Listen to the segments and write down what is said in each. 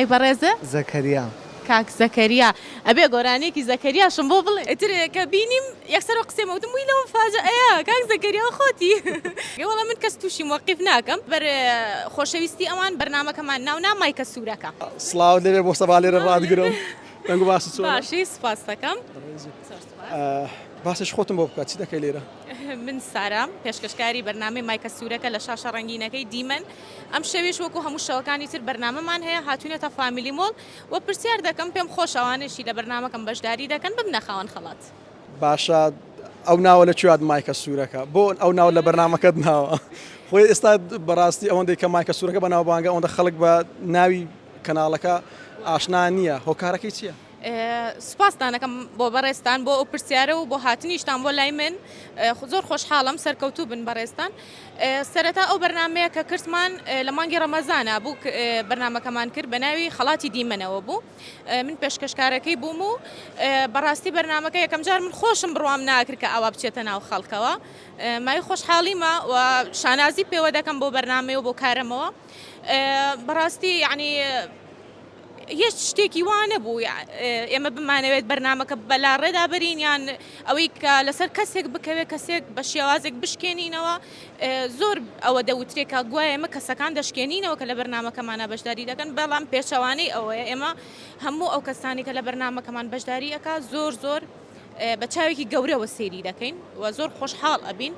مای بەڕێزە زەکەریا کاک زەکەریا ئەبێ گۆرانێکی زەکەریاشم بۆ بڵێ ئیتر کە بینیم یەکسەر قسێمەوتم وی لەوە فاجعەیە کاک زەکەریا خۆتی وەڵام من کەس تووشی موەقیف ناکەم بەر خۆشەویستی ئەوان بەرنامەکەمان ناو مایکە سوورەکە سڵاو لێرێ بۆ سەبا لێرە ڕادگرم دەنگ و باس چۆن باشی سپاس دەکەم باسش خۆتم بۆ بکات چی دەکەی لێرە من سارام پێشکەشکاری بەرنامەی مایکە سوورەکە لە شاشە ڕەنگینەکەی دیمەن ئەم شەویش وەکو هەموو شەوەکانی تر بەرنامەمان هەیە هاتوونێتە فامیلی مۆڵ و پرسیار دەکەم پێم خۆش ئەوانشی لە بەرنامەکەم بەشداری دەکەن ببنە خاوەن خەڵات باشە ئەو ناوە لە کوێات مایکە سوورەکە بۆ ئەو ناو لە بەرنامەکەت ناوە خۆی ئێستا بەڕاستی ئەوەندەی کە مایکە سوورەکە بە ناوبانگە ئەوەندە خەڵک بە ناوی کەناڵەکە ئاشنا نییە هۆکارەکەی چییە؟ سپاسدانەکەم بۆ بەڕێستان بۆ ئەو پرسیارە و بۆ هاتنیشتان بۆ لای من زۆر خۆشحاڵم سەرکەوتوو بن بەڕێستان سەرەتا ئەو بەرنمەیە کە کردمان لە مانگی ڕەمەزانە بوو بەرنمەکەمان کرد بە ناوی خەڵاتی دیمەنەوە بوو من پێشکەشکارەکەی بووم و بەڕاستی بەرنمەکە یەکەم جار من خۆشم بڕوام ناکرد کە ئاوا بچێتە ناو خەڵکەوە مای خۆشحاڵیمە و شانازی پێوە دەکەم بۆ بەرنامەی و بۆ کارەمەوە بەڕاستی یعنی هیچ شتێکی وانە بوو ئێمە بمانەوێت بەرنامەکە بەلا ڕێدا بەرین یان ئەوەی کە لەسەر کەسێک بکەوێت کەسێک بە شێوازێک بشکێنینەوە زۆر ئەوە دەوترێکە گوایە ئێمە کەسەکان دەشکێنینەوە کە لە بەرنامەکەمانە بەشداری دەکەن بەڵام پێچەوانەی ئەوەیە ئێمە هەموو ئەو کەسانی کە لە بەرنامەکەمان بەشداری ئەکا زۆر بە چاوێکی گەورەوە سێری دەکەین و زۆر خۆشحاڵ ئەبین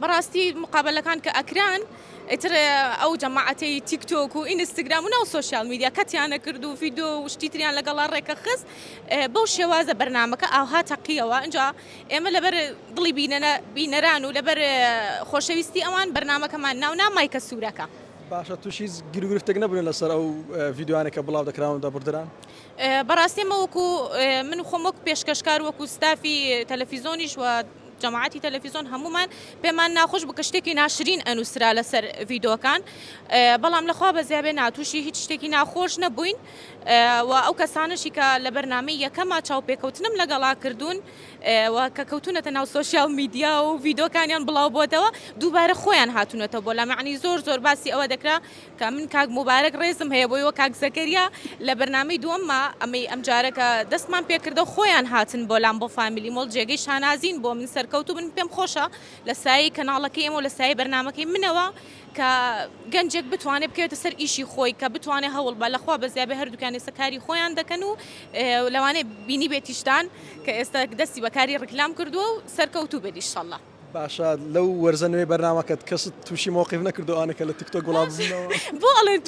بەڕاستی مقابلەکان کە ئەکران ئیتر ئەو جەماعەتەی تیکتۆک و ئینستاگرام و ناو سۆشیال میدیا کەتیانە کرد و ڤیدیۆ و شتی تریان لەگەڵا ڕێکە خست بەو شێوازە بەرنامەکە ئاها تەقیەوە اینجا ئێمە لەبەر دڵی بینەران و لەبەر خۆشەویستی ئەوان بەرنامەکەمان ناو مایکە سوورەکە باشە تووشی گرفتێک نەبوون لەسەر ئەو ڤیددیوانێکە بڵاو دەکراون دەبردران بەڕاستی ئەمە وەکو من خۆم وەکو پێشکەشکار وەکو ستافی تەلەڤیزۆنیش و جەماعەتی تەلەڤیزۆن هەمومان پێمان ناخۆش بکە شتێکی ناشرین ئەنووسرا لەسەر ڤیدۆکان بەڵام لەخوا بەزیابێ ناتووشی هیچ شتێکی ناخۆش نەبووین و ئەو کەسانشی کە لە بەرنامەی یەکەما چاوپێکەوتنم لەگەڵا کردوون و کە کەوتونەتە ناو سۆشیال میدیا و ڤیدۆکانیان بڵاو بۆتەوە دووبارە خۆیان هاتوونەتەوە بۆ لە معنی زۆر باسی ئەوە دەکرا کە من کاک موبارەک ڕێزم هەیە بۆیەوە کاک زەکەریا لە بەرنامەی دووەممە ئەم جارەکە دەستمان پێکردە خۆیان هاتن بۆ لام بۆ فامیلی مۆڵ جێگەی شانازین بۆ من سەرکەوتو من پێم خۆشە لە سایی کەناڵەکەی ئێمە و لە سایی بەرنامەکەی منەوە کە گەنجێک بتوانێت بکەوێتە سەر ئیشی خۆی کە بتوانێت هەوڵ بە لەخوا بەزیابێ هەردووکانی سەکاری خۆیان دەکەن و لەوانەیە بینی بێتیشتان کە ئێستا دەستی بەکاری ڕکلام کردووە و سەرکەوتوو بێت ئینشەڵڵا باشە لەو وەرزەنەوەی بەرنامەکەت کەست تووشی مووقیف نەکردوانەکە لە تیکتۆک وڵات بزنەوە بۆ ئەڵێن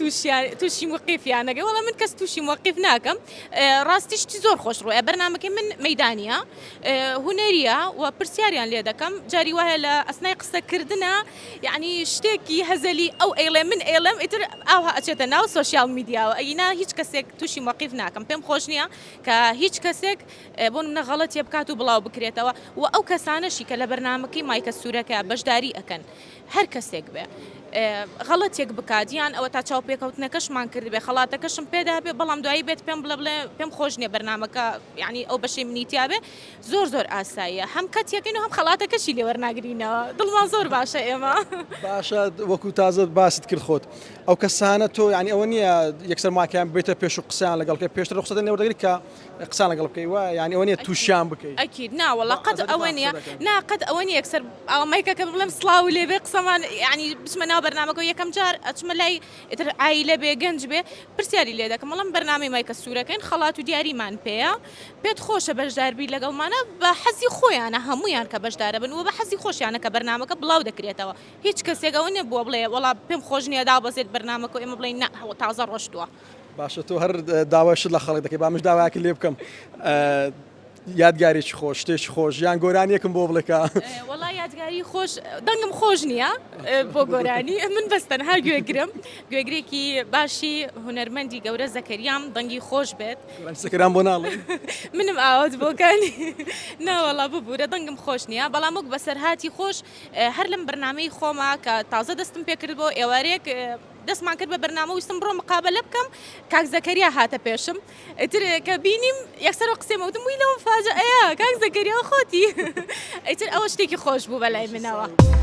تووشی مووقیفیانەکە وەڵام من کەس تووشی مووقیف ناکەم ڕاستیشتی زۆر خۆش ڕۆیە بەرنامەکەی من مەیدانیە هونەریە و پرسیاریان لێ دەکەم جاری وایە لە ئەسنای قسەکردنە یعنی شتێکی هەزەلی ئەو ئێڵێ من ئێڵم ئیتر ئاوا ئەچێتە ناو سۆشیال میدیاوە ئەینا هیچ کەسێک تووشی مووقیف ناکەم پێم خۆش نییە کە هیچ کەسێک بۆ منە غەڵەتێ بکات و بڵاو بکرێتەوە و ئەو کەسانەشی کە لە بەرنامەکەی مایکە سوورەکە بەشداری ئەکەن هەر کەسێک بێ غەڵەتێک بکاتیان ئەوە تا چاوپێکەوتنەکەشمان کرد بێ خەڵاتەکەشم پێدا بێ بەڵام دوایی بێت پێم بڵێ پێم خۆش نییە بەرنامەکە یعنی ئەو بەشەی منیتیا بێ زۆر ئاساییە هەم کەتیەکەین و هەم خەڵاتەکەشی لێوەرناگرینەوە دڵمان زۆر باشە ئێمە باشە وەکو تازە باست کرد خۆت ئەو کەسانە تۆ ینی ئەوە نییە یەکسەر ماکیان بێتە پێش و قسەیان لەگەڵکە پێشتر ڕخسەتە نێوەدەگری کە قسان لەگەڵ بکەی وای ینی ئەوە نییە تووشیان بکەیت ئەکید ناوەڵا قەت ئەوە نییە ناقەت ئەوە نیە یەکسەر ئەوەمایکەکە بڵێم سڵاو لێبێ قسەمان ینی بچمە ناو بەرنامەکە یەکەم جار ئەچمە لای ئیتر عایلە بێ گەنج بێ پرسیاری لێ دەکەم وەڵام بەرنامەی مایکە سوورەکەین خەڵات و دیاریمان پێیە پێت خۆشە بەشداربی لەگەڵمانە بە حەزی خۆیانە هەمویان کە بەشدارە بن و بە حەزی خۆشیانە کە بەرنامەکە بڵاو دەکرێتەوە هیچ کەسێک ئەوە نیە بۆ بڵێ وەڵا پێم خۆش نییە دابەزێت بەرنامەکە و ئێمە بڵێن نا تازە ڕۆشتووە باشە تۆ هەر داواشت لە خەڵک دەکەی بامش داواکە لێ بکەم یادگارێکی خۆش شتێکی خۆش یان گۆرانیەکم بۆ بڵێکە وەڵا یادگاری خۆش دەنگم خۆش نییە بۆ گۆرانی من بەستەنها گوێگرم گوێگرێکی باشی هونەرمەندی گەورە زەکەریام دەنگی خۆش بێت سەکران بۆ ناڵێ منم ئاوت بۆکانی ناوەڵا ببوورە دەنگم خۆش نییە بەڵام وەک بەسەرهاتی خۆش هەر لەم بەرنامەی خۆما کە تازە دەستم پێکرد بۆ ئێوارێک دەستمان کرد بە بەرنامە ویستم بڕۆ مقابلە بکەم کاک زەکەریا هاتە پێشم ئیتر کە بینیم یەکسەر قسێمەوتم وی لەوە فاجعەیە کاک زەکەریا خۆتی ئیتر ئەوە شتێکی خۆش بوو بەلای منەوە